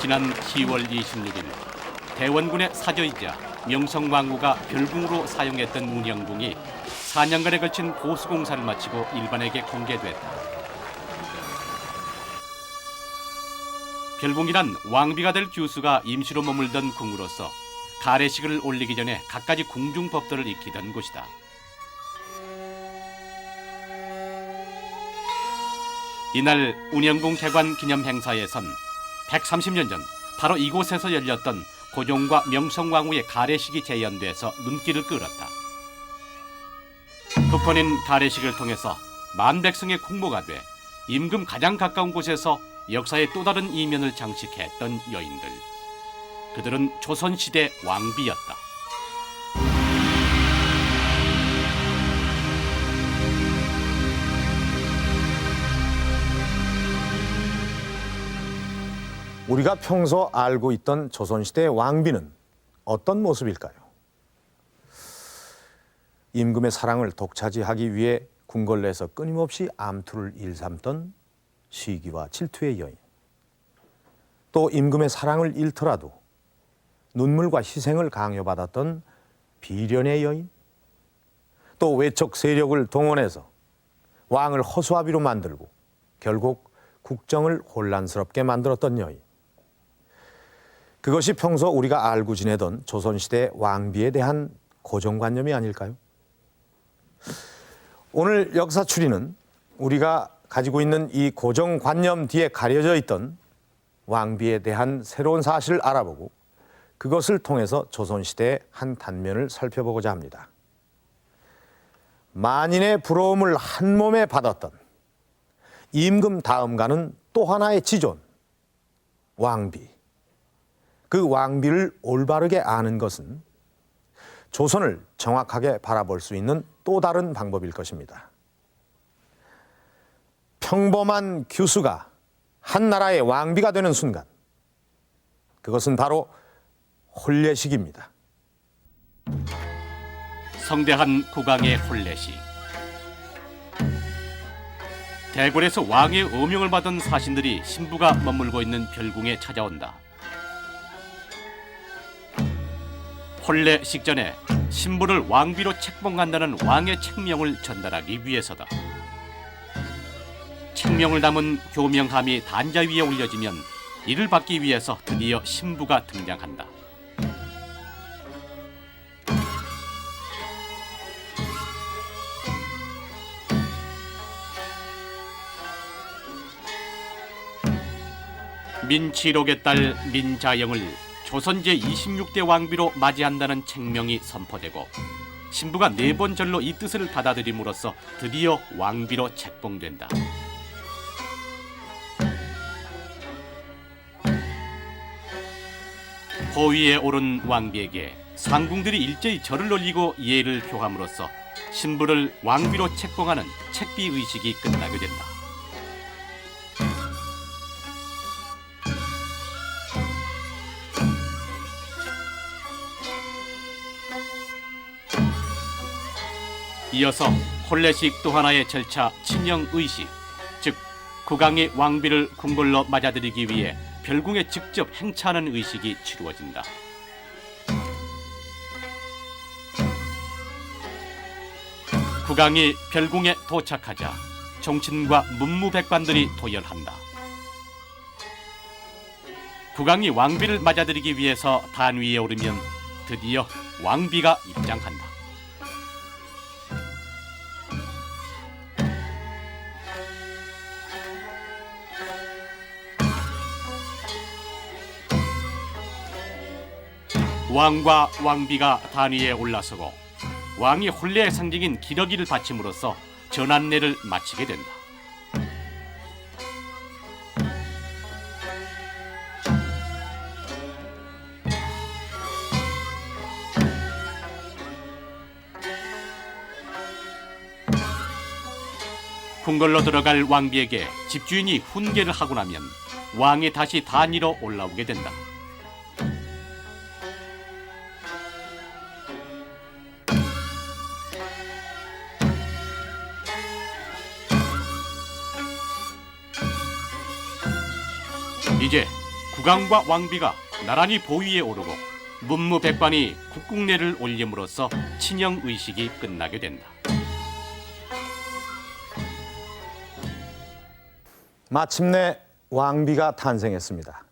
지난 10월 26일 대원군의 사저이자 명성왕후가 별궁으로 사용했던 운영궁이 4년간에 걸친 보수공사를 마치고 일반에게 공개됐다. 별궁이란 왕비가 될 규수가 임시로 머물던 궁으로서 가래식을 올리기 전에 갖가지 궁중법도를 익히던 곳이다. 이날 운영궁 개관 기념 행사에선 130년 전 바로 이곳에서 열렸던 고종과 명성왕후의 가래식이 재현돼서 눈길을 끌었다. 국헌인 가래식을 통해서 만백성의 공모가 돼 임금 가장 가까운 곳에서 역사의 또 다른 이면을 장식했던 여인들. 그들은 조선시대 왕비였다. 우리가 평소 알고 있던 조선시대의 왕비는 어떤 모습일까요? 임금의 사랑을 독차지하기 위해 궁궐내에서 끊임없이 암투를 일삼던 시기와 질투의 여인, 또 임금의 사랑을 잃더라도 눈물과 희생을 강요받았던 비련의 여인, 또 외척 세력을 동원해서 왕을 허수아비로 만들고 결국 국정을 혼란스럽게 만들었던 여인, 그것이 평소 우리가 알고 지내던 조선시대 왕비에 대한 고정관념이 아닐까요? 오늘 역사 추리는 우리가 가지고 있는 이 고정관념 뒤에 가려져 있던 왕비에 대한 새로운 사실을 알아보고 그것을 통해서 조선시대의 한 단면을 살펴보고자 합니다. 만인의 부러움을 한 몸에 받았던 임금 다음 가는 또 하나의 지존, 왕비. 그 왕비를 올바르게 아는 것은 조선을 정확하게 바라볼 수 있는 또 다른 방법일 것입니다. 평범한 규수가 한 나라의 왕비가 되는 순간, 그것은 바로 혼례식입니다. 성대한 국왕의 혼례식. 대궐에서 왕의 어명을 받은 사신들이 신부가 머물고 있는 별궁에 찾아온다. 혼례식 전에 신부를 왕비로 책봉한다는 왕의 책명을 전달하기 위해서다. 책명을 담은 교명함이 단자 위에 올려지면 이를 받기 위해서 드디어 신부가 등장한다. 민치록의 딸 민자영을 조선 제26대 왕비로 맞이한다는 책명이 선포되고 신부가 4번 절로 이 뜻을 받아들임으로써 드디어 왕비로 책봉된다. 호위에 오른 왕비에게 상궁들이 일제히 절을 올리고 예를 표함으로써 신부를 왕비로 책봉하는 책비 의식이 끝나게 된다. 이어서 혼례식 또 하나의 절차 친형 의식, 즉 국왕이 왕비를 궁궐로 맞아들이기 위해 별궁에 직접 행차하는 의식이 치루어진다. 국왕이 별궁에 도착하자 종친과 문무백관들이 도열한다. 국왕이 왕비를 맞아들이기 위해서 단 위에 오르면 드디어 왕비가 입장한다. 왕과 왕비가 단위에 올라서고 왕이 혼례의 상징인 기러기를 받침으로써 전한례를 마치게 된다. 궁궐로 들어갈 왕비에게 집주인이 훈계를 하고 나면 왕이 다시 단위로 올라오게 된다. 이제 국왕과 왕비가 나란히 보위에 오르고 문무백관이 국궁례를 올림으로써 친형 의식이 끝나게 된다. 마침내 왕비가 탄생했습니다.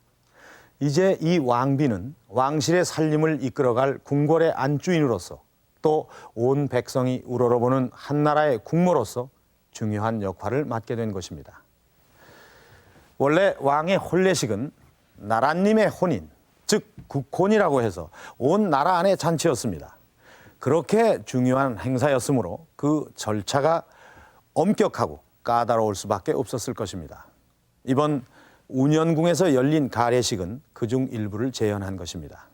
이제 이 왕비는 왕실의 살림을 이끌어갈 궁궐의 안주인으로서 또 온 백성이 우러러보는 한나라의 국모로서 중요한 역할을 맡게 된 것입니다. 원래 왕의 혼례식은 나라님의 혼인, 즉 국혼이라고 해서 온 나라 안의 잔치였습니다. 그렇게 중요한 행사였으므로 그 절차가 엄격하고 까다로울 수밖에 없었을 것입니다. 이번 운현궁에서 열린 가례식은 그중 일부를 재현한 것입니다.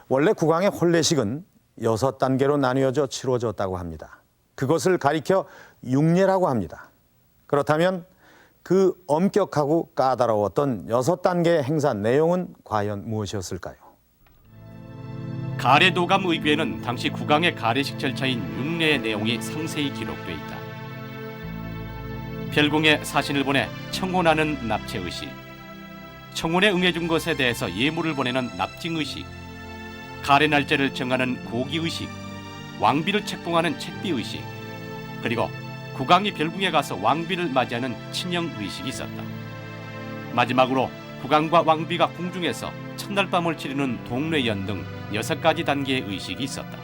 원래 국왕의 혼례식은 6단계로 나뉘어져 치러졌다고 합니다. 그것을 가리켜 융례라고 합니다. 그렇다면 그 엄격하고 까다로웠던 6단계의 행사 내용은 과연 무엇이었을까요? 가례도감 의궤에는 당시 국왕의 가례식 절차인 융례의 내용이 상세히 기록돼 있다. 별궁에 사신을 보내 청혼하는 납체의식, 청혼에 응해준 것에 대해서 예물을 보내는 납징의식, 가례 날짜를 정하는 고기의식, 왕비를 책봉하는 책비의식, 그리고 국왕이 별궁에 가서 왕비를 맞이하는 친형의식이 있었다. 마지막으로 국왕과 왕비가 궁중에서 첫날 밤을 치르는 동례연 등 6가지 단계의 의식이 있었다.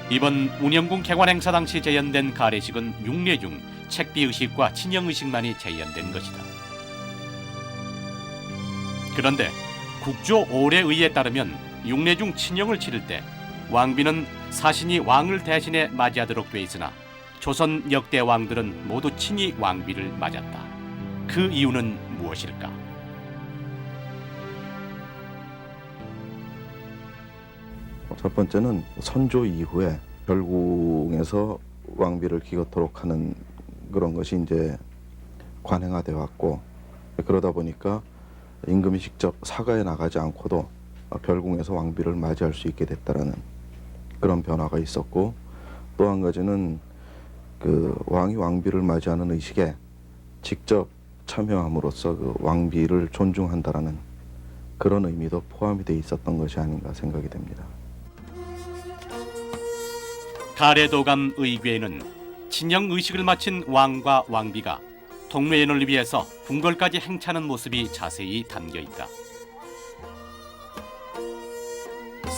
이번 운영궁 개관 행사 당시 재현된 가례식은 융례 중 책비의식과 친형의식만이 재현된 것이다. 그런데 국조 오례의에 따르면 융례 중 친형을 치를 때 왕비는 사신이 왕을 대신해 맞이하도록 돼 있으나 조선 역대 왕들은 모두 친히 왕비를 맞았다. 그 이유는 무엇일까? 첫 번째는 선조 이후에 별궁에서 왕비를 기거토록 하는 그런 것이 이제 관행화되어 왔고, 그러다 보니까 임금이 직접 사가에 나가지 않고도 별궁에서 왕비를 맞이할 수 있게 됐다라는 그런 변화가 있었고, 또 한 가지는 그 왕이 왕비를 맞이하는 의식에 직접 참여함으로써 그 왕비를 존중한다라는 그런 의미도 포함이 돼 있었던 것이 아닌가 생각이 됩니다. 가례도감 의궤에는 친형 의식을 마친 왕과 왕비가 동례연을 위해서 궁궐까지 행차하는 모습이 자세히 담겨 있다.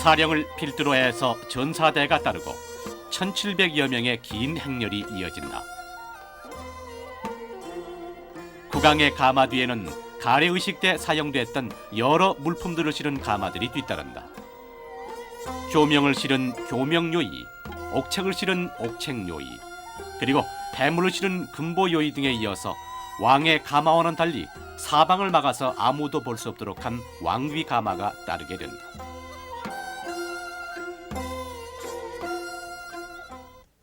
사령을 필두로 해서 전사대가 따르고 1700여 명의 긴 행렬이 이어진다. 국왕의 가마 뒤에는 가례의식 때 사용됐던 여러 물품들을 실은 가마들이 뒤따른다. 교명을 실은 교명요이, 옥책을 실은 옥책요이, 그리고 대물을 실은 금보요이 등에 이어서 왕의 가마와는 달리 사방을 막아서 아무도 볼 수 없도록 한 왕위 가마가 따르게 된다.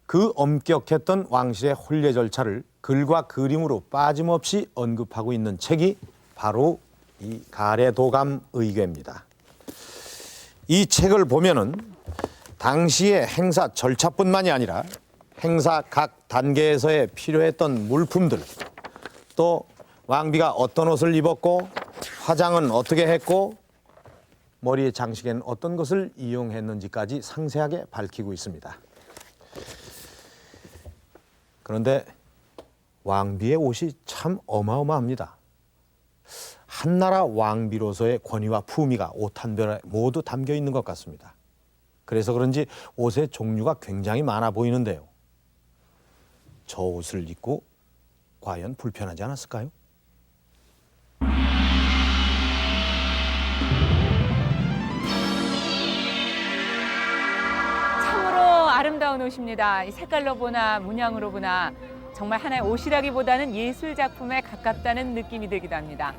그 엄격했던 왕실의 혼례 절차를 글과 그림으로 빠짐없이 언급하고 있는 책이 바로 이 가례도감 의궤입니다. 이 책을 보면은 당시의 행사 절차뿐만이 아니라 행사 각 단계에서의 필요했던 물품들, 또 왕비가 어떤 옷을 입었고 화장은 어떻게 했고 머리의 장식에는 어떤 것을 이용했는지까지 상세하게 밝히고 있습니다. 그런데 왕비의 옷이 참 어마어마합니다. 한나라 왕비로서의 권위와 품위가 옷 한 벌에 모두 담겨 있는 것 같습니다. 그래서 그런지 옷의 종류가 굉장히 많아 보이는데요. 저 옷을 입고 과연 불편하지 않았을까요? 참으로 아름다운 옷입니다. 이 색깔로 보나 문양으로 보나 정말 하나의 옷이라기보다는 예술 작품에 가깝다는 느낌이 들기도 합니다.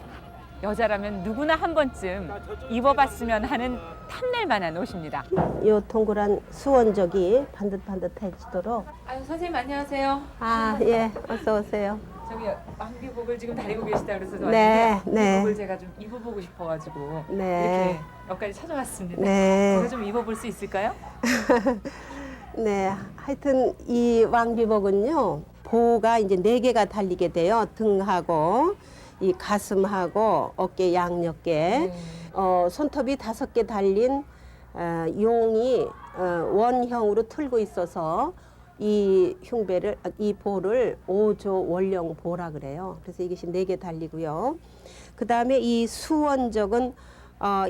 여자라면 누구나 한 번쯤 입어봤으면 하는 탐낼 만한 옷입니다. 요 동그란 수원적이 반듯반듯해지도록. 아유, 선생님 안녕하세요. 아, 예, 어서 오세요. 저기 왕비복을 지금 다리고 계시다 그래서 네, 왔는데 네. 복을 제가 좀 입어보고 싶어가지고 네. 이렇게 여기까지 찾아왔습니다. 네. 제가 좀 입어볼 수 있을까요? 네, 하여튼 이 왕비복은요, 보가 이제 4개가 달리게 돼요. 등하고 이 가슴하고 어깨 양옆에 손톱이 5개 달린 용이 원형으로 틀고 있어서 이 흉배를 이 볼을 오조 월령 보라 그래요. 그래서 이것이 4개 달리고요. 그다음에 이 수원적은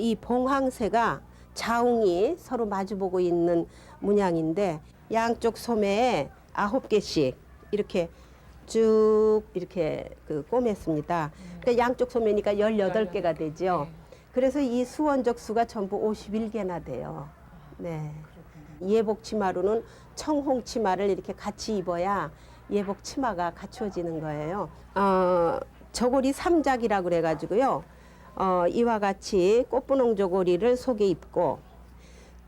이 봉황새가 자웅이 서로 마주보고 있는 문양인데 양쪽 소매에 9개씩 이렇게 쭉 이렇게 꼬맸습니다. 그러니까 양쪽 소매니까 18개가 되죠. 그래서 이 수원적 수가 전부 51개나 돼요. 네. 예복 치마로는 청홍 치마를 이렇게 같이 입어야 예복 치마가 갖추어지는 거예요. 저고리 3작이라고 그래가지고요. 이와 같이 꽃분홍 저고리를 속에 입고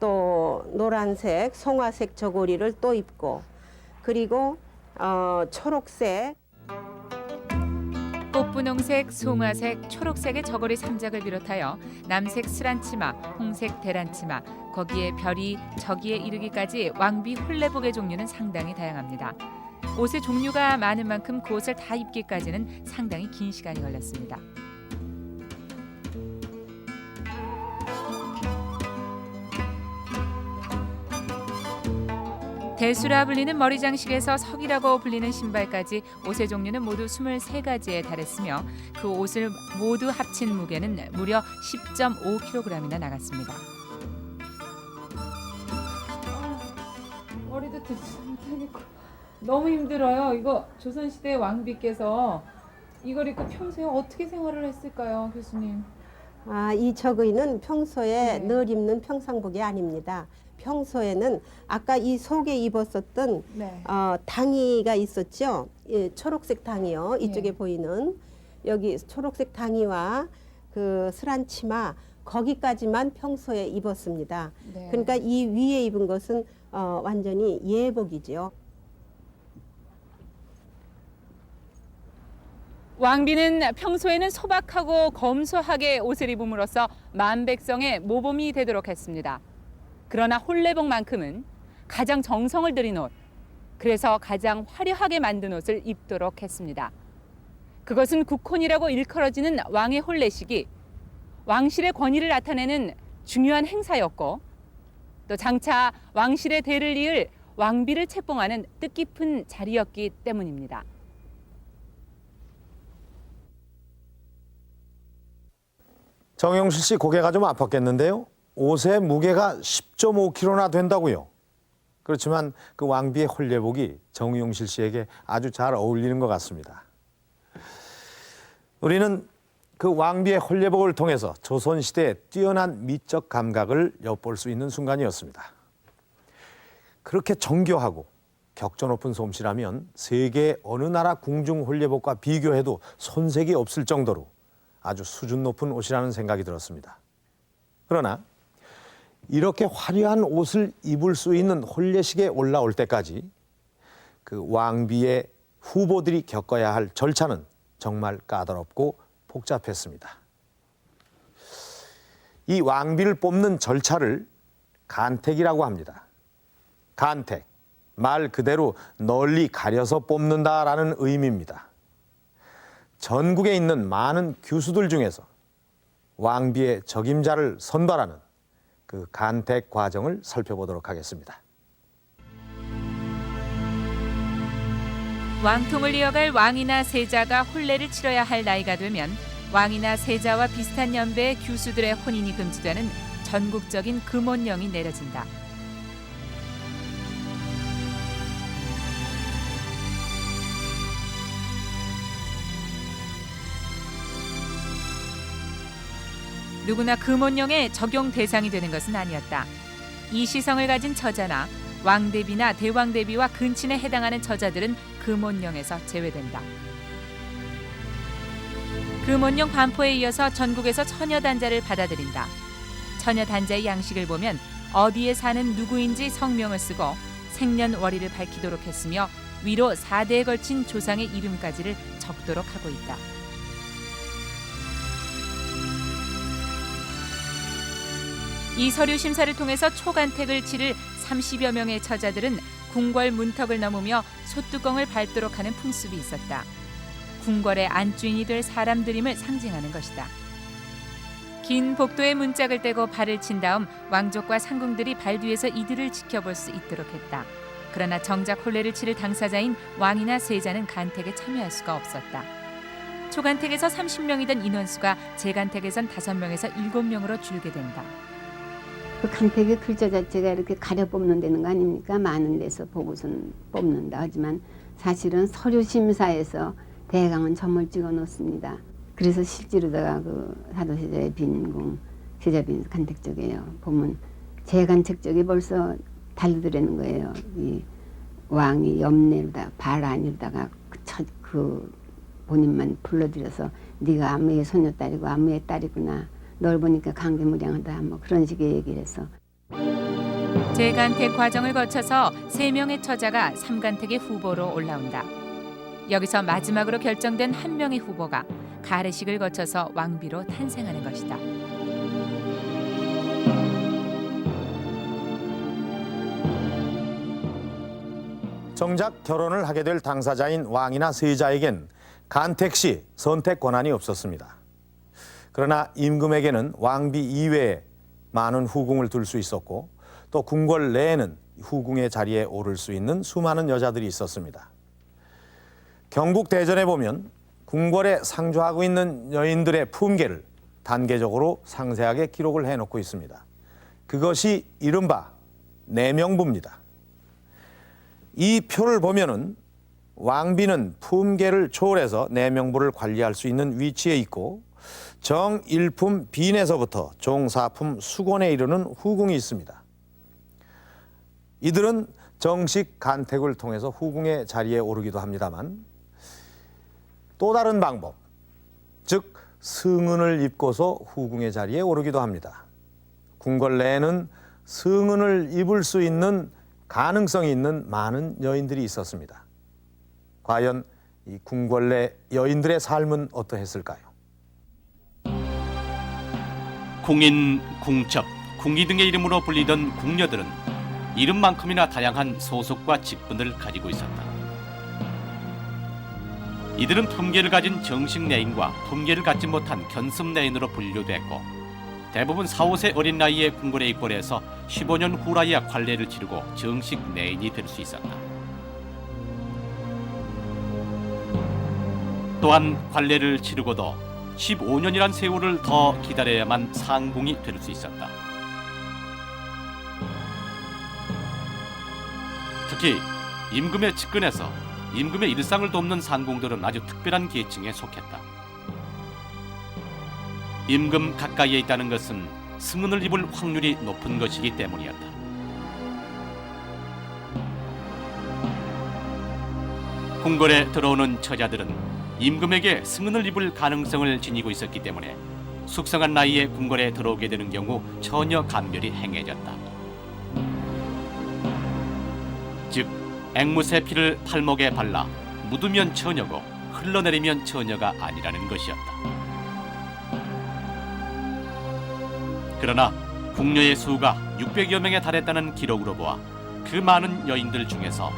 또 노란색, 송화색 저고리를 또 입고 그리고 초록색 꽃분홍색, 송화색, 초록색의 저고리 3작을 비롯하여 남색 스란치마, 홍색 대란치마, 거기에 별이 저기에 이르기까지 왕비 홀레복의 종류는 상당히 다양합니다. 옷의 종류가 많은 만큼 그 옷을 다 입기까지는 상당히 긴 시간이 걸렸습니다. 대수라 불리는 머리 장식에서 석이라고 불리는 신발까지 옷의 종류는 모두 23가지에 달했으며 그 옷을 모두 합친 무게는 무려 10.5kg이나 나갔습니다. 머리도 듣지 못하겠고 너무 힘들어요. 이거 조선시대 왕비께서 이걸 입고 평소에 어떻게 생활을 했을까요, 교수님? 이 저고리는 평소에 네. 늘 입는 평상복이 아닙니다. 평소에는 아까 이 속에 입었었던 네. 당이가 있었죠. 예, 초록색 당이요. 이쪽에 예. 보이는 여기 초록색 당이와 그 스란치마 거기까지만 평소에 입었습니다. 네. 그러니까 이 위에 입은 것은 완전히 예복이죠. 왕비는 평소에는 소박하고 검소하게 옷을 입음으로써 만백성의 모범이 되도록 했습니다. 그러나 홀레복만큼은 가장 정성을 들인 옷, 그래서 가장 화려하게 만든 옷을 입도록 했습니다. 그것은 국혼이라고 일컬어지는 왕의 홀례식이 왕실의 권위를 나타내는 중요한 행사였고 또 장차 왕실의 대를 이을 왕비를 책봉하는 뜻깊은 자리였기 때문입니다. 정영실 씨 고개가 좀 아팠겠는데요. 옷의 무게가 10.5kg나 된다고요. 그렇지만 그 왕비의 홀례복이 정용실 씨에게 아주 잘 어울리는 것 같습니다. 우리는 그 왕비의 홀례복을 통해서 조선시대의 뛰어난 미적 감각을 엿볼 수 있는 순간이었습니다. 그렇게 정교하고 격조 높은 솜씨라면 세계 어느 나라 궁중 홀례복과 비교해도 손색이 없을 정도로 아주 수준 높은 옷이라는 생각이 들었습니다. 그러나 이렇게 화려한 옷을 입을 수 있는 홀례식에 올라올 때까지 그 왕비의 후보들이 겪어야 할 절차는 정말 까다롭고 복잡했습니다. 이 왕비를 뽑는 절차를 간택이라고 합니다. 간택, 말 그대로 널리 가려서 뽑는다라는 의미입니다. 전국에 있는 많은 교수들 중에서 왕비의 적임자를 선발하는 그 간택 과정을 살펴보도록 하겠습니다. 왕통을 이어갈 왕이나 세자가 혼례를 치러야 할 나이가 되면 왕이나 세자와 비슷한 연배의 교수들의 혼인이 금지되는 전국적인 금혼령이 내려진다. 누구나 금혼령의 적용 대상이 되는 것은 아니었다. 이 시성을 가진 처자나 왕대비나 대왕대비와 근친에 해당하는 처자들은 금혼령에서 제외된다. 금혼령 반포에 이어서 전국에서 처녀단자를 받아들인다. 처녀단자의 양식을 보면 어디에 사는 누구인지 성명을 쓰고 생년월일을 밝히도록 했으며 위로 4대에 걸친 조상의 이름까지를 적도록 하고 있다. 이 서류 심사를 통해서 초간택을 치를 30여 명의 처자들은 궁궐 문턱을 넘으며 소뚜껑을 밟도록 하는 풍습이 있었다. 궁궐의 안주인이 될 사람들임을 상징하는 것이다. 긴 복도에 문짝을 떼고 발을 친 다음 왕족과 상궁들이 발 뒤에서 이들을 지켜볼 수 있도록 했다. 그러나 정작 혼례를 치를 당사자인 왕이나 세자는 간택에 참여할 수가 없었다. 초간택에서 30명이던 인원수가 재간택에선 5명에서 7명으로 줄게 된다. 그 간택의 글자 자체가 이렇게 가려 뽑는 데는 거 아닙니까? 많은 데서 보고선 뽑는다 하지만 사실은 서류 심사에서 대강은 점을 찍어 놓습니다. 그래서 실제로다가 그 사도세자의 빈궁, 세자빈 간택적이에요. 보면 재간택적이 벌써 달려들는 거예요. 이 왕이 옆내로다가 발 안으로다가 그 본인만 불러들여서 네가 아무의 소녀딸이고 아무의 딸이구나. 널 보니까 강제무량하다. 뭐 그런 식의 얘기를 해서. 재간택 과정을 거쳐서 3명의 처자가 3간택의 후보로 올라온다. 여기서 마지막으로 결정된 1명의 후보가 가래식을 거쳐서 왕비로 탄생하는 것이다. 정작 결혼을 하게 될 당사자인 왕이나 세자에겐 간택 시 선택 권한이 없었습니다. 그러나 임금에게는 왕비 이외에 많은 후궁을 둘 수 있었고 또 궁궐 내에는 후궁의 자리에 오를 수 있는 수많은 여자들이 있었습니다. 경국 대전에 보면 궁궐에 상주하고 있는 여인들의 품계를 단계적으로 상세하게 기록을 해놓고 있습니다. 그것이 이른바 내명부입니다. 이 표를 보면은 왕비는 품계를 초월해서 내명부를 관리할 수 있는 위치에 있고 정일품 빈에서부터 종사품 수곤에 이르는 후궁이 있습니다. 이들은 정식 간택을 통해서 후궁의 자리에 오르기도 합니다만 또 다른 방법, 즉 승은을 입고서 후궁의 자리에 오르기도 합니다. 궁궐 내에는 승은을 입을 수 있는 가능성이 있는 많은 여인들이 있었습니다. 과연 이 궁궐 내 여인들의 삶은 어떠했을까요? 궁인, 궁첩, 궁이 등의 이름으로 불리던 궁녀들은 이름만큼이나 다양한 소속과 직분을 가지고 있었다. 이들은 품계를 가진 정식 내인과 품계를 갖지 못한 견습 내인으로 분류됐고 대부분 4, 5세 어린 나이에 궁궐에 입궐해서 15년 후라야 관례를 치르고 정식 내인이 될 수 있었다. 또한 관례를 치르고도 15년이란 세월을 더 기다려야만 상궁이 될 수 있었다. 특히 임금의 측근에서 임금의 일상을 돕는 상궁들은 아주 특별한 계층에 속했다. 임금 가까이에 있다는 것은 승은을 입을 확률이 높은 것이기 때문이었다. 궁궐에 들어오는 처자들은 임금에게 승은을 입을 가능성을 지니고 있었기 때문에 숙성한 나이에 궁궐에 들어오게 되는 경우 처녀 감별이 행해졌다. 즉 앵무새 피를 팔목에 발라 묻으면 처녀고 흘러내리면 처녀가 아니라는 것이었다. 그러나 궁녀의 수가 600여 명에 달했다는 기록으로 보아 그 많은 여인들 중에서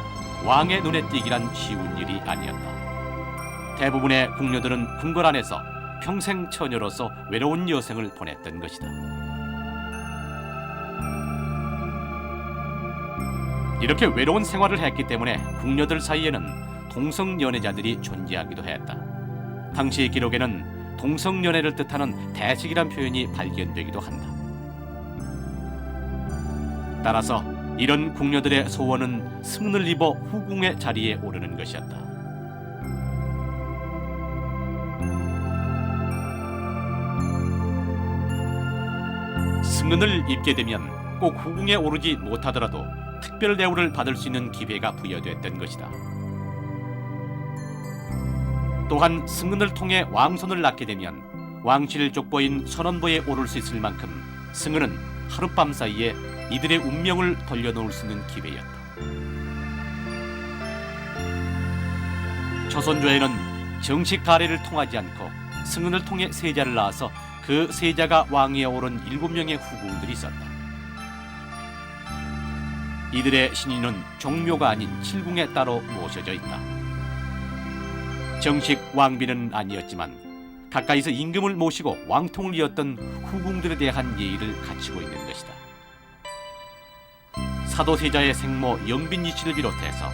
왕의 눈에 띄기란 쉬운 일이 아니었다. 대부분의 궁녀들은 궁궐 안에서 평생 처녀로서 외로운 여생을 보냈던 것이다. 이렇게 외로운 생활을 했기 때문에 궁녀들 사이에는 동성연애자들이 존재하기도 했다. 당시 기록에는 동성연애를 뜻하는 대식이란 표현이 발견되기도 한다. 따라서 이런 궁녀들의 소원은 승은을 입어 후궁의 자리에 오르는 것이었다. 승은을 입게 되면 꼭 후궁에 오르지 못하더라도 특별 대우를 받을 수 있는 기회가 부여됐던 것이다. 또한 승은을 통해 왕손을 낳게 되면 왕실 족보인 선원보에 오를 수 있을 만큼 승은은 하룻밤 사이에 이들의 운명을 돌려놓을 수 있는 기회였다. 조선조에는 정식 가례를 통하지 않고 승은을 통해 세자를 낳아서 그 세자가 왕위에 오른 7명의 후궁들이 있었다. 이들의 신인은 종묘가 아닌 칠궁에 따로 모셔져 있다. 정식 왕비는 아니었지만 가까이서 임금을 모시고 왕통을 이었던 후궁들에 대한 예의를 갖추고 있는 것이다. 사도세자의 생모 영빈이 씨를 비롯해서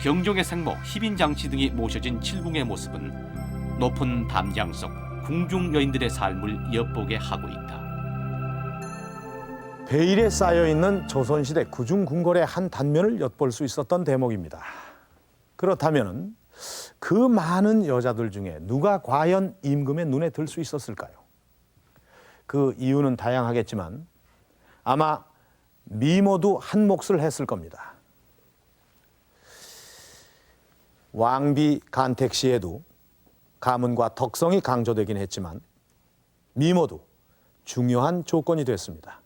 경종의 생모 희빈장 씨 등이 모셔진 칠궁의 모습은 높은 담장 속 궁중 여인들의 삶을 엿보게 하고 있다. 베일에 쌓여있는 조선시대 구중궁궐의 한 단면을 엿볼 수 있었던 대목입니다. 그렇다면 그 많은 여자들 중에 누가 과연 임금의 눈에 들 수 있었을까요? 그 이유는 다양하겠지만 아마 미모도 한 몫을 했을 겁니다. 왕비 간택 시에도 가문과 덕성이 강조되긴 했지만 미모도 중요한 조건이 됐습니다.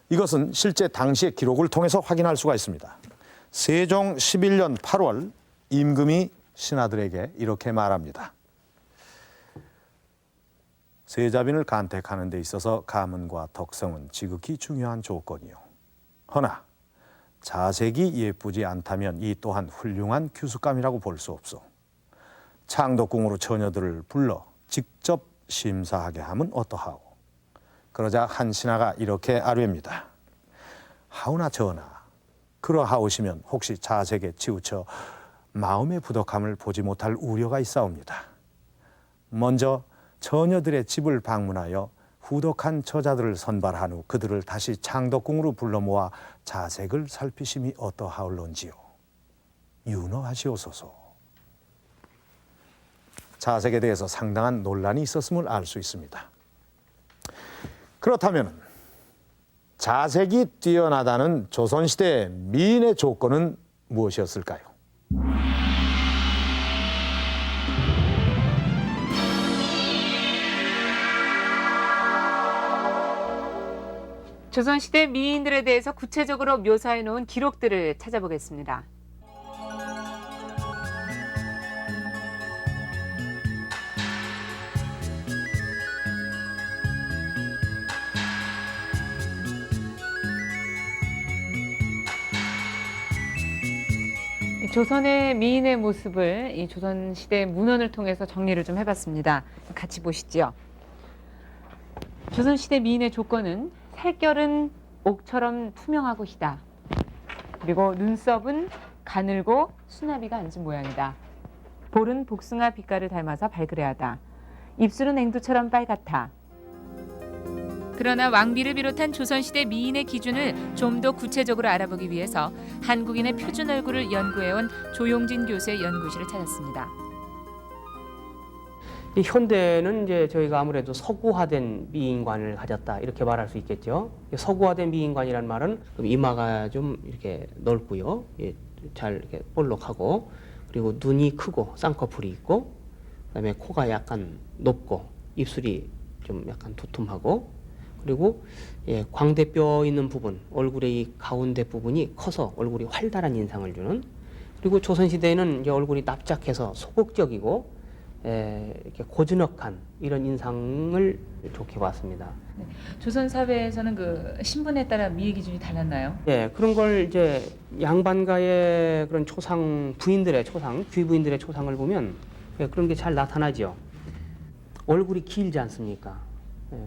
이것은 실제 당시의 기록을 통해서 확인할 수가 있습니다. 세종 11년 8월 임금이 신하들에게 이렇게 말합니다. 세자빈을 간택하는 데 있어서 가문과 덕성은 지극히 중요한 조건이요. 허나 자색이 예쁘지 않다면 이 또한 훌륭한 규숙감이라고 볼 수 없소. 창덕궁으로 처녀들을 불러 직접 심사하게 하면 어떠하오. 그러자 한 신하가 이렇게 아뢰입니다. 하오나 전하, 그러하오시면 혹시 자색에 치우쳐 마음의 부덕함을 보지 못할 우려가 있사옵니다. 먼저 처녀들의 집을 방문하여 후덕한 처자들을 선발한 후 그들을 다시 창덕궁으로 불러 모아 자색을 살피심이 어떠하올런지요. 윤허하시옵소서. 자색에 대해서 상당한 논란이 있었음을 알 수 있습니다. 그렇다면 자색이 뛰어나다는 조선시대 미인의 조건은 무엇이었을까요? 조선시대 미인들에 대해서 구체적으로 묘사해 놓은 기록들을 찾아보겠습니다. 조선의 미인의 모습을 이 조선시대 문헌을 통해서 정리를 좀 해봤습니다. 같이 보시죠. 조선시대 미인의 조건은 살결은 옥처럼 투명하고 희다. 그리고 눈썹은 가늘고 수나미가 앉은 모양이다. 볼은 복숭아 빛깔을 닮아서 발그레하다. 입술은 앵두처럼 빨갛다. 그러나 왕비를 비롯한 조선시대 미인의 기준을 좀 더 구체적으로 알아보기 위해서 한국인의 표준 얼굴을 연구해온 조용진 교수의 연구실을 찾았습니다. 이 현대는 이제 저희가 아무래도 서구화된 미인관을 가졌다 이렇게 말할 수 있겠죠. 서구화된 미인관이란 말은 이마가 좀 이렇게 넓고요, 잘 이렇게 볼록하고, 그리고 눈이 크고 쌍꺼풀이 있고, 그다음에 코가 약간 높고 입술이 좀 약간 두툼하고, 그리고 광대뼈 있는 부분, 얼굴의 이 가운데 부분이 커서 얼굴이 활달한 인상을 주는, 그리고 조선시대에는 이제 얼굴이 납작해서 소극적이고 이렇게 고즈넉한 이런 인상을 좋게 봤습니다. 네. 조선 사회에서는 그 신분에 따라 미의 기준이 달랐나요? 예, 그런 걸 이제 양반가의 그런 초상 부인들의 초상, 귀부인들의 초상을 보면 그런 게 잘 나타나죠. 얼굴이 길지 않습니까?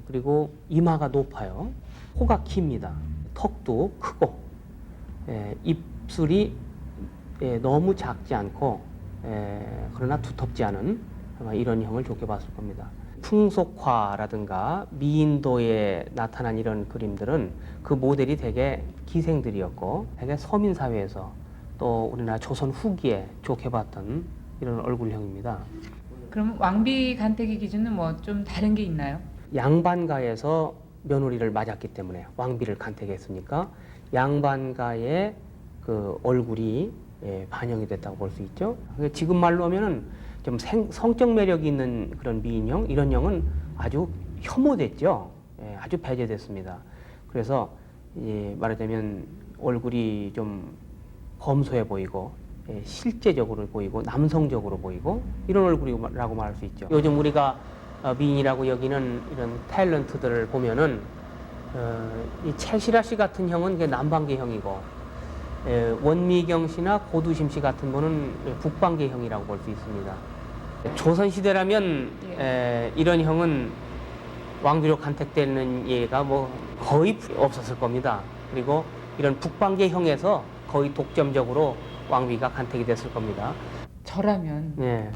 그리고 이마가 높아요. 코가 깁니다. 턱도 크고, 입술이 너무 작지 않고, 그러나 두텁지 않은 아마 이런 형을 좋게 봤을 겁니다. 풍속화라든가 미인도에 나타난 이런 그림들은 그 모델이 대개 기생들이었고, 대개 서민 사회에서 또 우리나라 조선 후기에 좋게 봤던 이런 얼굴형입니다. 그럼 왕비 간택의 기준은 뭐 좀 다른 게 있나요? 양반가에서 며느리를 맞았기 때문에 왕비를 간택했으니까 양반가의 그 얼굴이 반영이 됐다고 볼 수 있죠. 지금 말로 하면은 좀 성적 매력이 있는 그런 미인형, 이런 형은 아주 혐오됐죠. 아주 배제됐습니다. 그래서 말하자면 얼굴이 좀 검소해 보이고, 실제적으로 보이고, 남성적으로 보이고, 이런 얼굴이라고 말할 수 있죠. 요즘 우리가 미인이라고 여기는 이런 탤런트들을 보면은 이 최시라 씨 같은 형은 남방계형이고, 원미경 씨나 고두심 씨 같은 분은 북방계형이라고 볼 수 있습니다. 조선 시대라면 이런 형은 왕비로 간택되는 예가 뭐 거의 없었을 겁니다. 그리고 이런 북방계형에서 거의 독점적으로 왕비가 간택이 됐을 겁니다. 저라면 예,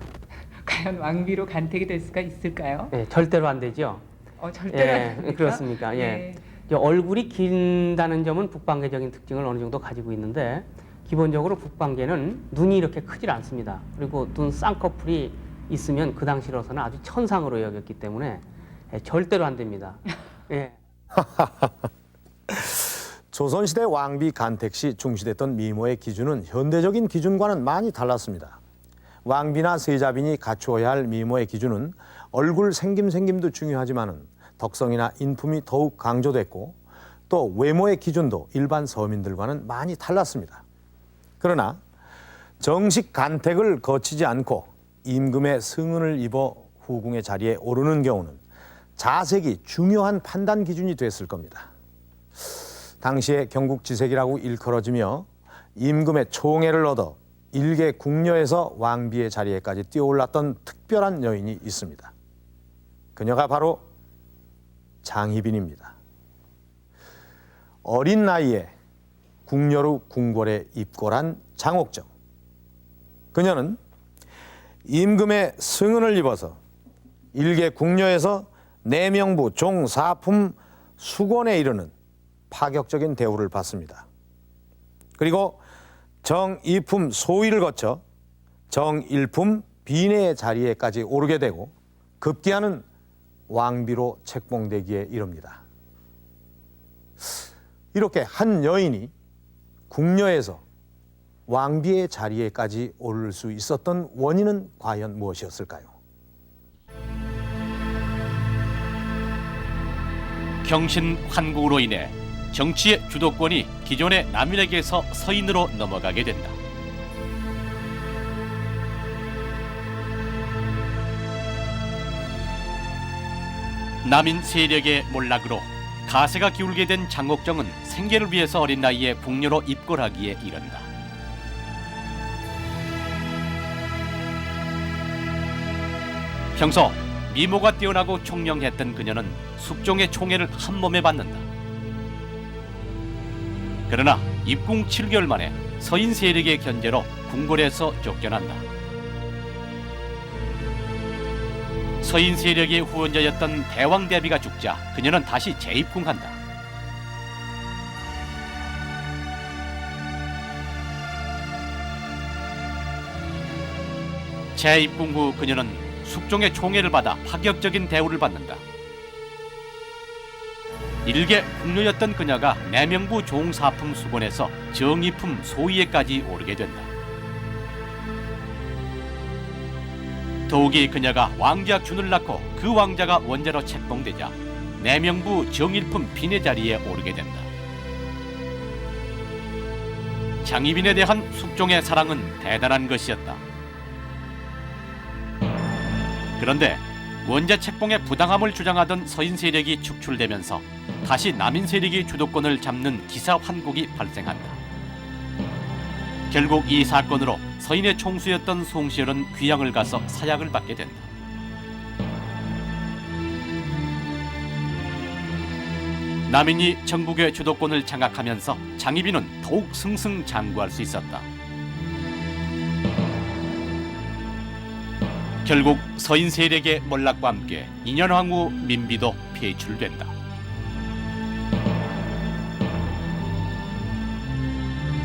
과연 왕비로 간택이 될 수가 있을까요? 예, 절대로 안 되죠. 절대로 안 됩니까? 그렇습니까? 예. 네. 이제 얼굴이 긴다는 점은 북방계적인 특징을 어느 정도 가지고 있는데 기본적으로 북방계는 눈이 이렇게 크질 않습니다. 그리고 눈 쌍꺼풀이 있으면 그 당시로서는 아주 천상으로 여겼기 때문에 절대로 안 됩니다. 예. 조선시대 왕비 간택 시 중시됐던 미모의 기준은 현대적인 기준과는 많이 달랐습니다. 왕비나 세자빈이 갖추어야 할 미모의 기준은 얼굴 생김도 중요하지만 덕성이나 인품이 더욱 강조됐고 또 외모의 기준도 일반 서민들과는 많이 달랐습니다. 그러나 정식 간택을 거치지 않고 임금의 승은을 입어 후궁의 자리에 오르는 경우는 자색이 중요한 판단 기준이 됐을 겁니다. 당시에 경국지색이라고 일컬어지며 임금의 총애를 얻어 일개 궁녀에서 왕비의 자리에까지 뛰어올랐던 특별한 여인이 있습니다. 그녀가 바로 장희빈입니다. 어린 나이에 궁녀로 궁궐에 입궐한 장옥정. 그녀는 임금의 승은을 입어서 일개 궁녀에서 내명부 종사품 수건에 이르는 파격적인 대우를 받습니다. 그리고 정이품 소위를 거쳐 정일품 비내의 자리에까지 오르게 되고 급기야는 왕비로 책봉되기에 이릅니다. 이렇게 한 여인이 궁녀에서 왕비의 자리에까지 오를 수 있었던 원인은 과연 무엇이었을까요? 경신 환국으로 인해 정치의 주도권이 기존의 남인에게서 서인으로 넘어가게 된다. 남인 세력의 몰락으로 가세가 기울게 된 장옥정은 생계를 위해서 어린 나이에 궁녀로 입궐하기에 이른다. 평소 미모가 뛰어나고 총명했던 그녀는 숙종의 총애를 한 몸에 받는다. 그러나 입궁 7개월 만에 서인 세력의 견제로 궁궐에서 쫓겨난다. 서인 세력의 후원자였던 대왕 대비가 죽자 그녀는 다시 재입궁한다. 재입궁 후 그녀는 숙종의 총애를 받아 파격적인 대우를 받는다. 일개 궁녀였던 그녀가 내명부 종사품 수건에서 정이품 소위에까지 오르게 된다. 더욱이 그녀가 왕자 균을 낳고 그 왕자가 원자로 책봉되자 내명부 정일품 빈의 자리에 오르게 된다. 장희빈에 대한 숙종의 사랑은 대단한 것이었다. 그런데 원자 책봉의 부당함을 주장하던 서인 세력이 축출되면서 다시 남인 세력이 주도권을 잡는 기사 환국이 발생한다. 결국 이 사건으로 서인의 총수였던 송시열은 귀양을 가서 사약을 받게 된다. 남인이 전국의 주도권을 장악하면서 장희빈은 더욱 승승장구할 수 있었다. 결국 서인 세력의 몰락과 함께 인현왕후 민비도 폐출된다.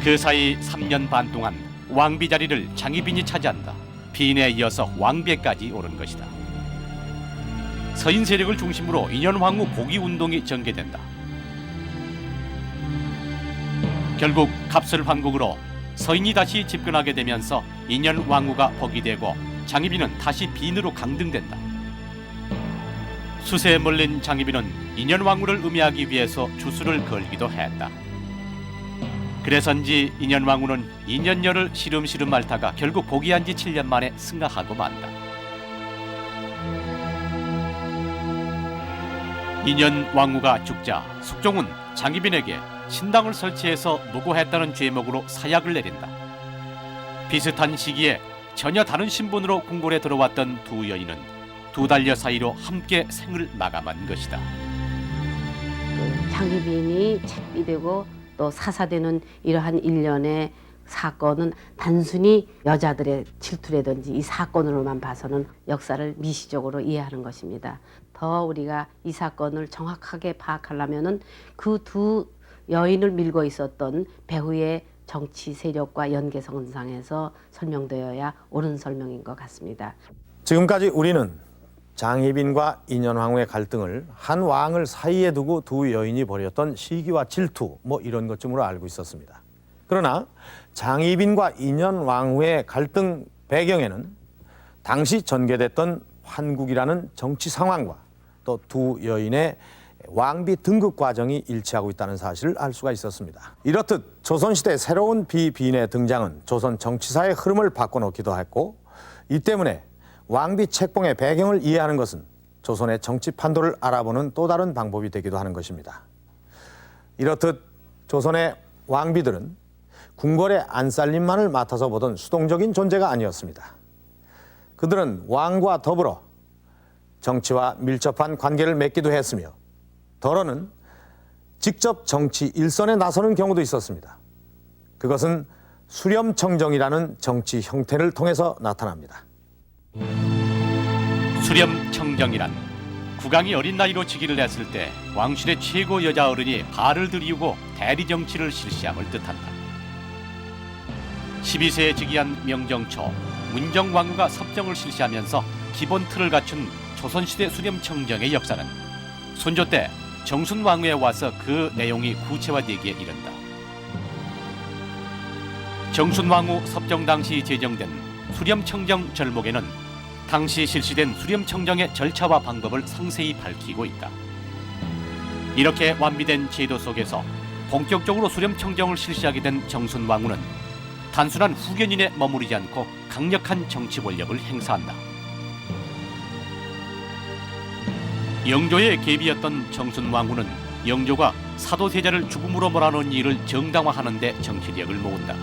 그 사이 3년 반 동안 왕비 자리를 장희빈이 차지한다. 빈에 이어서 왕비까지 오른 것이다. 서인 세력을 중심으로 인현왕후 복위 운동이 전개된다. 결국 갑설 황국으로 서인이 다시 집권하게 되면서 인현왕후가 복위되고 장희빈은 다시 빈으로 강등된다. 수세에 몰린 장희빈은 인현왕후를 음해하기 위해서 주술을 걸기도 했다. 그래서인지 인현왕후는 인현녀를 시름시름 앓다가 결국 복위한 지 7년 만에 승하하고 만다. 인현왕후가 죽자 숙종은 장희빈에게 신당을 설치해서 무고했다는 죄목으로 사약을 내린다. 비슷한 시기에 전혀 다른 신분으로 궁궐에 들어왔던 두 여인은 두 달여 사이로 함께 생을 마감한 것이다. 장희빈이 책이 되고 또 사사되는 이러한 일련의 사건은 단순히 여자들의 질투라든지 이 사건으로만 봐서는 역사를 미시적으로 이해하는 것입니다. 더 우리가 이 사건을 정확하게 파악하려면은 그 두 여인을 밀고 있었던 배후의 정치 세력과 연계선상에서 설명되어야 옳은 설명인 것 같습니다. 지금까지 우리는 장희빈과 인현왕후의 갈등을 한 왕을 사이에 두고 두 여인이 벌였던 시기와 질투 뭐 이런 것쯤으로 알고 있었습니다. 그러나 장희빈과 인현왕후의 갈등 배경에는 당시 전개됐던 환국이라는 정치 상황과 또 두 여인의 왕비 등극 과정이 일치하고 있다는 사실을 알 수가 있었습니다. 이렇듯 조선시대 새로운 비비인의 등장은 조선 정치사의 흐름을 바꿔놓기도 했고, 이 때문에 왕비 책봉의 배경을 이해하는 것은 조선의 정치 판도를 알아보는 또 다른 방법이 되기도 하는 것입니다. 이렇듯 조선의 왕비들은 궁궐의 안살림만을 맡아서 보던 수동적인 존재가 아니었습니다. 그들은 왕과 더불어 정치와 밀접한 관계를 맺기도 했으며 더러는 직접 정치 일선에 나서는 경우도 있었습니다. 그것은 수렴청정이라는 정치 형태를 통해서 나타납니다. 수렴청정이란 국왕이 어린 나이로 즉위를 했을 때 왕실의 최고 여자 어른이 발을 들이우고 대리 정치를 실시함을 뜻한다. 12세에 즉위한 명정 초 문정왕후가 섭정을 실시하면서 기본 틀을 갖춘 조선시대 수렴청정의 역사는 손조 때 정순왕후에 와서 그 내용이 구체화되기에 이른다. 정순왕후 섭정 당시 제정된 수렴청정 절목에는 당시 실시된 수렴청정의 절차와 방법을 상세히 밝히고 있다. 이렇게 완비된 제도 속에서 본격적으로 수렴청정을 실시하게 된 정순왕후는 단순한 후견인에 머무르지 않고 강력한 정치 권력을 행사한다. 영조의 계비였던 정순왕후는 영조가 사도세자를 죽음으로 몰아넣은 일을 정당화하는 데 정치력을 모은다.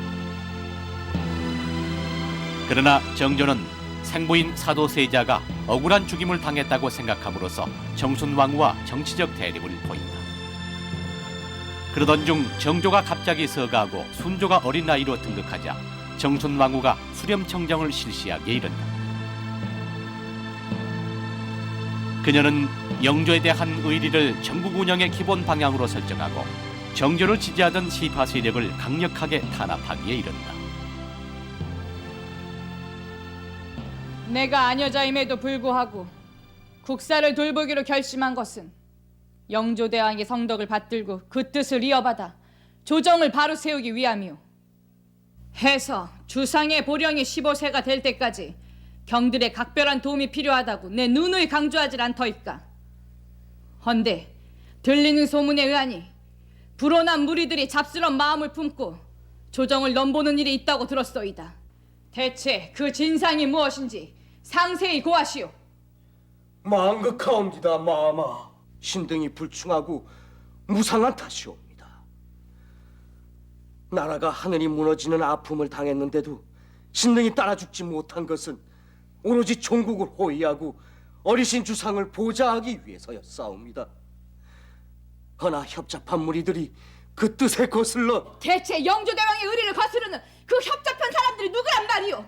그러나 정조는 생부인 사도세자가 억울한 죽임을 당했다고 생각함으로써 정순왕후와 정치적 대립을 보인다. 그러던 중 정조가 갑자기 서가하고 순조가 어린 나이로 등극하자 정순왕후가 수렴청정을 실시하기에 이른다. 그녀는 영조에 대한 의리를 전국 운영의 기본 방향으로 설정하고 정조를 지지하던 시파 세력을 강력하게 탄압하기에 이른다. 내가 아녀자임에도 불구하고 국사를 돌보기로 결심한 것은 영조대왕의 성덕을 받들고 그 뜻을 이어받아 조정을 바로 세우기 위함이오. 해서 주상의 보령이 15세가 될 때까지 경들의 각별한 도움이 필요하다고 내 누누이 강조하질 않더이까. 헌데 들리는 소문에 의하니 불온한 무리들이 잡스런 마음을 품고 조정을 넘보는 일이 있다고 들었소이다. 대체 그 진상이 무엇인지 상세히 고하시오. 망극하옵니다. 마마. 신등이 불충하고 무상한 탓이옵니다. 나라가 하늘이 무너지는 아픔을 당했는데도 신등이 따라 죽지 못한 것은 오로지 종국을 호위하고 어리신 주상을 보좌하기 위해서였사옵니다. 허나 협잡한 무리들이 그 뜻에 거슬러 대체 영조대왕의 의리를 거스르는 그 협잡한 사람들이 누구란 말이오?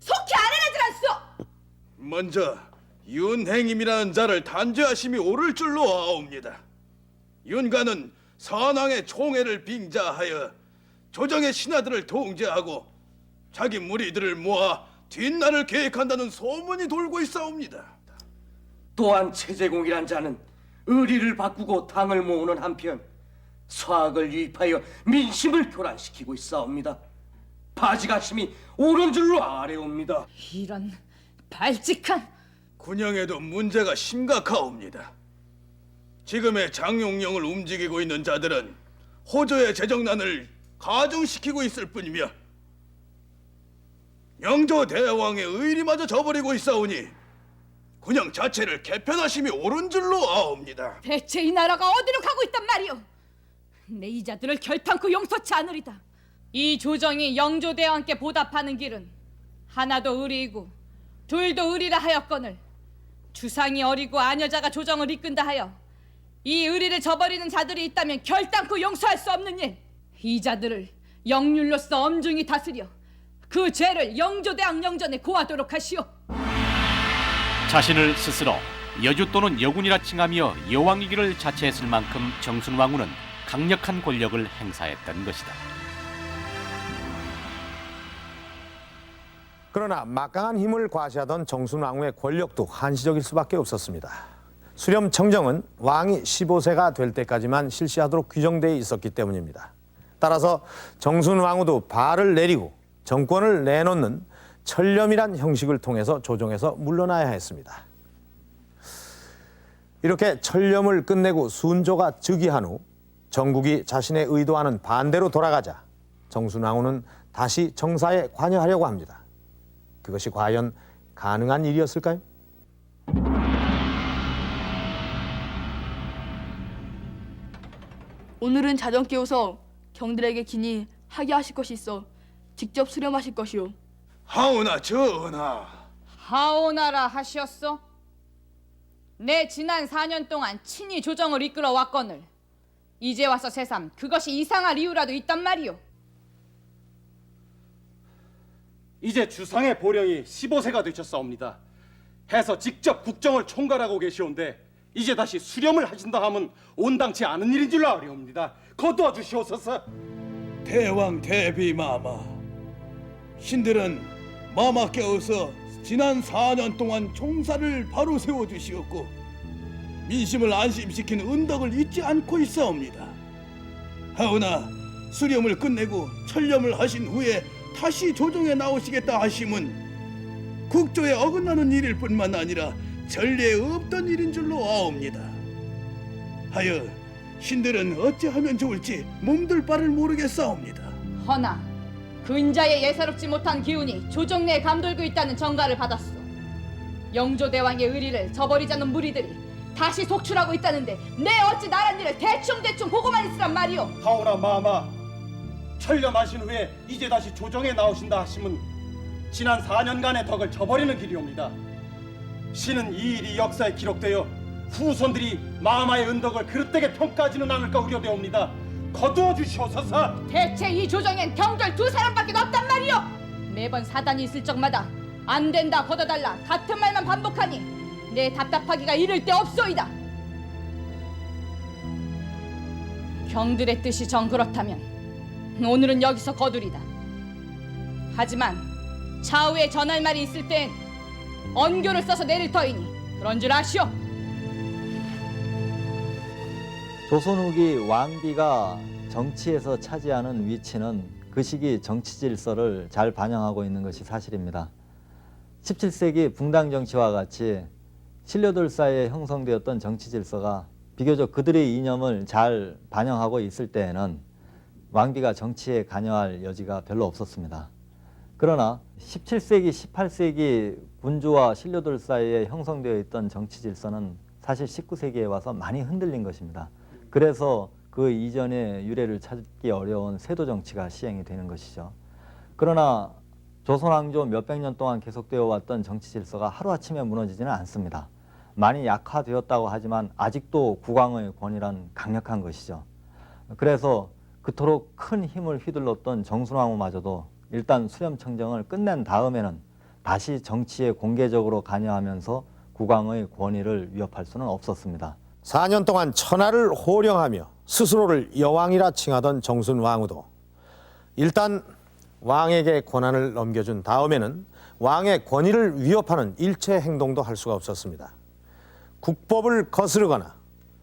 속히 알아내질 않소. 먼저 윤행임이라는 자를 단죄하심이 옳을 줄로 아옵니다. 윤가는 선왕의 총애를 빙자하여 조정의 신하들을 통제하고 자기 무리들을 모아 뒷날을 계획한다는 소문이 돌고 있사옵니다. 또한 최재공이란 자는 의리를 바꾸고 당을 모으는 한편 서학을 유입하여 민심을 교란시키고 있사옵니다. 바지가심이 옳은 줄로 아뢰옵니다. 이런 발칙한. 군영에도 문제가 심각하옵니다. 지금의 장용령을 움직이고 있는 자들은 호조의 재정난을 가중시키고 있을 뿐이며 영조 대왕의 의리마저 저버리고 있사오니 군영 자체를 개편하심이 옳은 줄로 아옵니다. 대체 이 나라가 어디로 가고 있단 말이오? 내 이자들을 결탄코 용서치 않으리다. 이 조정이 영조대왕께 보답하는 길은 하나도 의리이고 둘도 의리라 하였거늘 주상이 어리고 아녀자가 조정을 이끈다 하여 이 의리를 저버리는 자들이 있다면 결단코 용서할 수 없는 일. 이 자들을 영률로서 엄중히 다스려 그 죄를 영조대왕 영전에 고하도록 하시오. 자신을 스스로 여주 또는 여군이라 칭하며 여왕이기를 자처했을 만큼 정순왕후는 강력한 권력을 행사했던 것이다. 그러나 막강한 힘을 과시하던 정순왕후의 권력도 한시적일 수밖에 없었습니다. 수렴청정은 왕이 15세가 될 때까지만 실시하도록 규정되어 있었기 때문입니다. 따라서 정순왕후도 발을 내리고 정권을 내놓는 철렴이란 형식을 통해서 조정에서 물러나야 했습니다. 이렇게 철렴을 끝내고 순조가 즉위한 후 정국이 자신의 의도와는 반대로 돌아가자 정순왕후는 다시 정사에 관여하려고 합니다. 그것이 과연 가능한 일이었을까요? 오늘은 자정 깨워서 경들에게 긴히 하게 하실 것이 있어 직접 수렴하실 것이오. 하오나 전하. 하오나라 하시었소? 내 지난 4년 동안 친히 조정을 이끌어 왔거늘 이제 와서 새삼 그것이 이상할 이유라도 있단 말이오. 이제 주상의 보령이 15세가 되셨사옵니다. 해서 직접 국정을 총괄하고 계시온데 이제 다시 수렴을 하신다 하면 온당치 않은 일인 줄로 아려옵니다. 거두어 주시옵소서. 대왕 대비마마, 신들은 마마께서 지난 4년 동안 총사를 바로 세워주시었고 민심을 안심시키는 은덕을 잊지 않고 있사옵니다. 하오나 수렴을 끝내고 철렴을 하신 후에 다시 조정에 나오시겠다 하심은 국조에 어긋나는 일일 뿐만 아니라 전례에 없던 일인 줄로 아옵니다. 하여 신들은 어찌하면 좋을지 몸둘 바를 모르겠사옵니다. 허나 근자의 예사롭지 못한 기운이 조정 내에 감돌고 있다는 전가를 받았소. 영조대왕의 의리를 저버리자는 무리들이 다시 속출하고 있다는데 내 어찌 나란 일을 대충 보고만 있으란 말이오. 하오나 마마, 철렴하신 후에 이제 다시 조정에 나오신다 하심은 지난 4년간의 덕을 저버리는 길이옵니다. 신은 이 일이 역사에 기록되어 후손들이 마마의 은덕을 그릇되게 평가하지는 않을까 우려되옵니다. 거두어 주시옵소서. 대체 이 조정엔 경돌 2사람밖에 없단 말이오. 매번 사단이 있을 적마다 안 된다 걷어달라 같은 말만 반복하니 내 답답하기가 이를 데 없소이다. 경들의 뜻이 정 그렇다면 오늘은 여기서 거두리다. 하지만 차후에 전할 말이 있을 땐 언교를 써서 내릴 터이니 그런 줄 아시오. 조선 후기 왕비가 정치에서 차지하는 위치는 그 시기 정치 질서를 잘 반영하고 있는 것이 사실입니다. 17세기 붕당 정치와 같이 신료들 사이에 형성되었던 정치 질서가 비교적 그들의 이념을 잘 반영하고 있을 때에는 왕비가 정치에 관여할 여지가 별로 없었습니다. 그러나 17세기, 18세기 군주와 신료들 사이에 형성되어 있던 정치 질서는 사실 19세기에 와서 많이 흔들린 것입니다. 그래서 그 이전의 유래를 찾기 어려운 세도 정치가 시행이 되는 것이죠. 그러나 조선왕조 몇백 년 동안 계속되어 왔던 정치 질서가 하루아침에 무너지지는 않습니다. 많이 약화되었다고 하지만 아직도 국왕의 권위란 강력한 것이죠. 그래서 그토록 큰 힘을 휘둘렀던 정순왕후마저도 일단 수렴청정을 끝낸 다음에는 다시 정치에 공개적으로 관여하면서 국왕의 권위를 위협할 수는 없었습니다. 4년 동안 천하를 호령하며 스스로를 여왕이라 칭하던 정순왕후도 일단 왕에게 권한을 넘겨준 다음에는 왕의 권위를 위협하는 일체 행동도 할 수가 없었습니다. 국법을 거스르거나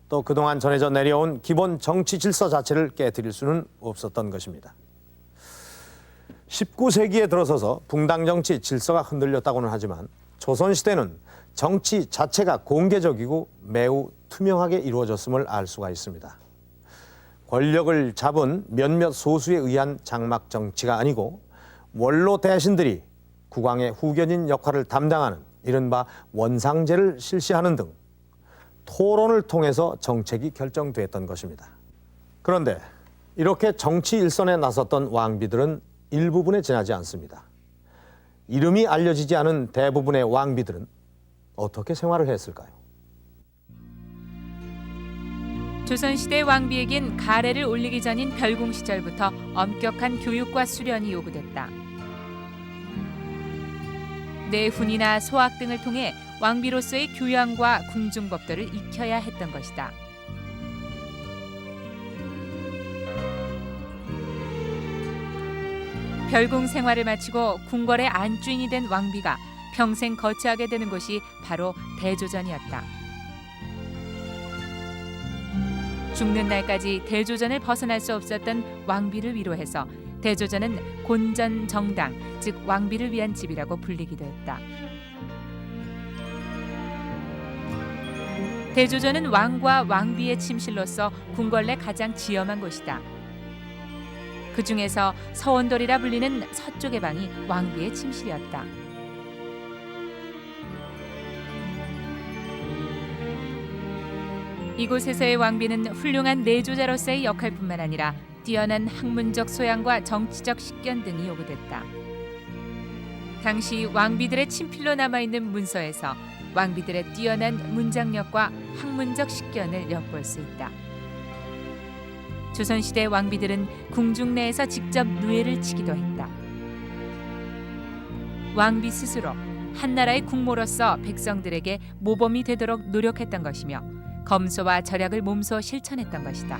또 그동안 전해져 내려온 기본 정치 질서 자체를 깨뜨릴 수는 없었던 것입니다. 19세기에 들어서서 붕당 정치 질서가 흔들렸다고는 하지만 조선시대는 정치 자체가 공개적이고 매우 투명하게 이루어졌음을 알 수가 있습니다. 권력을 잡은 몇몇 소수에 의한 장막 정치가 아니고 원로 대신들이 국왕의 후견인 역할을 담당하는 이른바 원상제를 실시하는 등 토론을 통해서 정책이 결정됐던 것입니다. 그런데 이렇게 정치 일선에 나섰던 왕비들은 일부분에 지나지 않습니다. 이름이 알려지지 않은 대부분의 왕비들은 어떻게 생활을 했을까요? 조선시대 왕비에겐 가래를 올리기 전인 별궁 시절부터 엄격한 교육과 수련이 요구됐다. 내훈이나 소학 등을 통해 왕비로서의 교양과 궁중법도를 익혀야 했던 것이다. 별궁 생활을 마치고 궁궐의 안주인이 된 왕비가 평생 거처하게 되는 곳이 바로 대조전이었다. 죽는 날까지 대조전을 벗어날 수 없었던 왕비를 위로해서 대조전은 곤전정당, 즉 왕비를 위한 집이라고 불리기도 했다. 대조전은 왕과 왕비의 침실로서 궁궐 내 가장 지엄한 곳이다. 그 중에서 서원돌이라 불리는 서쪽의 방이 왕비의 침실이었다. 이곳에서의 왕비는 훌륭한 내조자로서의 역할뿐만 아니라 뛰어난 학문적 소양과 정치적 식견 등이 요구됐다. 당시 왕비들의 친필로 남아있는 문서에서 왕비들의 뛰어난 문장력과 학문적 식견을 엿볼 수 있다. 조선시대 왕비들은 궁중 내에서 직접 누에를 치기도 했다. 왕비 스스로 한나라의 국모로서 백성들에게 모범이 되도록 노력했던 것이며 검소와 절약을 몸소 실천했던 것이다.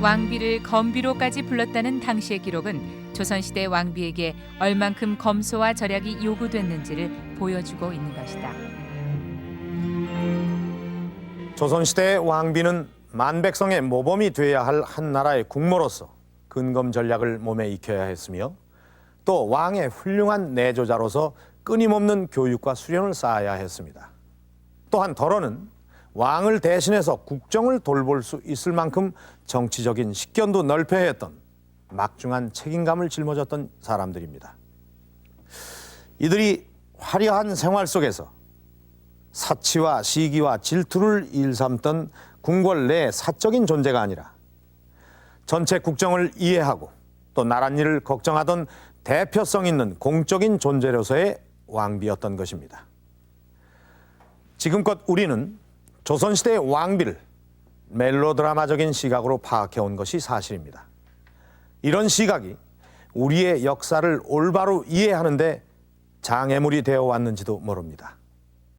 왕비를 검비로까지 불렀다는 당시의 기록은 조선시대 왕비에게 얼만큼 검소와 절약이 요구됐는지를 보여주고 있는 것이다. 조선시대의 왕비는 만백성의 모범이 되어야 할 한나라의 국모로서 근검 전략을 몸에 익혀야 했으며 또 왕의 훌륭한 내조자로서 끊임없는 교육과 수련을 쌓아야 했습니다. 또한 덜어는 왕을 대신해서 국정을 돌볼 수 있을 만큼 정치적인 식견도 넓혀야 했던 막중한 책임감을 짊어졌던 사람들입니다. 이들이 화려한 생활 속에서 사치와 시기와 질투를 일삼던 궁궐 내 사적인 존재가 아니라 전체 국정을 이해하고 또 나랏일을 걱정하던 대표성 있는 공적인 존재로서의 왕비였던 것입니다. 지금껏 우리는 조선시대의 왕비를 멜로드라마적인 시각으로 파악해온 것이 사실입니다. 이런 시각이 우리의 역사를 올바로 이해하는 데 장애물이 되어 왔는지도 모릅니다.